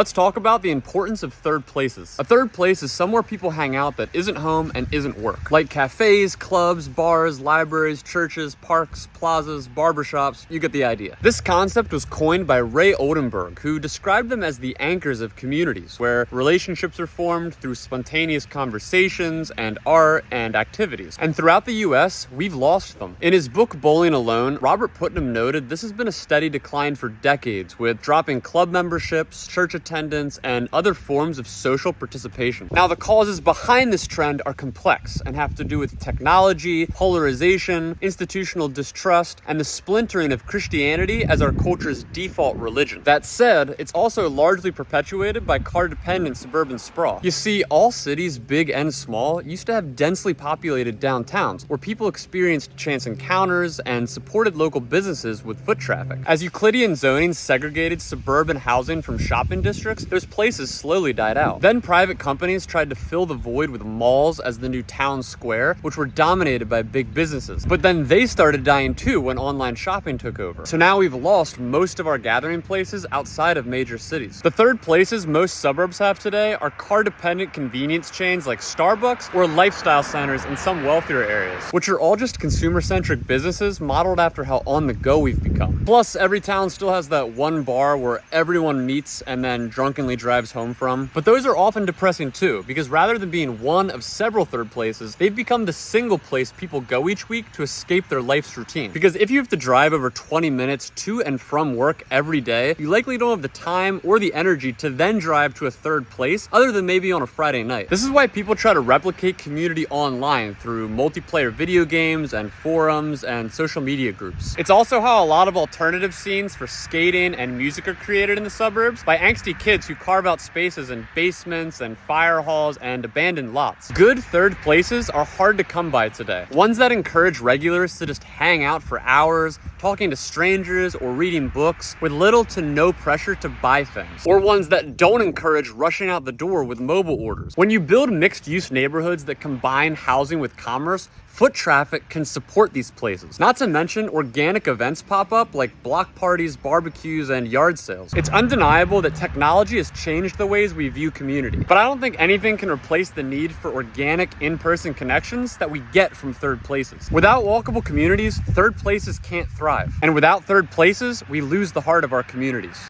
Let's talk about the importance of third places. A third place is somewhere people hang out that isn't home and isn't work. Like cafes, clubs, bars, libraries, churches, parks, plazas, barbershops, you get the idea. This concept was coined by Ray Oldenburg, who described them as the anchors of communities, where relationships are formed through spontaneous conversations and art and activities. And throughout the US, we've lost them. In his book Bowling Alone, Robert Putnam noted this has been a steady decline for decades, with dropping club memberships, church attendance, and other forms of social participation. Now, the causes behind this trend are complex and have to do with technology, polarization, institutional distrust, and the splintering of Christianity as our culture's default religion. That said, it's also largely perpetuated by car-dependent suburban sprawl. You see, all cities, big and small, used to have densely populated downtowns where people experienced chance encounters and supported local businesses with foot traffic. As Euclidean zoning segregated suburban housing from shopping districts, those places slowly died out. Then private companies tried to fill the void with malls as the new town square, which were dominated by big businesses. But then they started dying too when online shopping took over. So now we've lost most of our gathering places outside of major cities. The third places most suburbs have today are car-dependent convenience chains like Starbucks or lifestyle centers in some wealthier areas, which are all just consumer-centric businesses modeled after how on the go we've become. Plus, every town still has that one bar where everyone meets and then drunkenly drives home from. But those are often depressing too, because rather than being one of several third places, they've become the single place people go each week to escape their life's routine. Because if you have to drive over 20 minutes to and from work every day, you likely don't have the time or the energy to then drive to a third place other than maybe on a Friday night. This is why people try to replicate community online through multiplayer video games and forums and social media groups. It's also how a lot of alternative scenes for skating and music are created in the suburbs by angsty kids who carve out spaces in basements and fire halls and abandoned lots. Good third places are hard to come by today. Ones that encourage regulars to just hang out for hours, talking to strangers or reading books with little to no pressure to buy things. Or ones that don't encourage rushing out the door with mobile orders. When you build mixed-use neighborhoods that combine housing with commerce, foot traffic can support these places. Not to mention, organic events pop up like block parties, barbecues, and yard sales. It's undeniable that technology has changed the ways we view community, but I don't think anything can replace the need for organic in-person connections that we get from third places. Without walkable communities, third places can't thrive. And without third places, we lose the heart of our communities.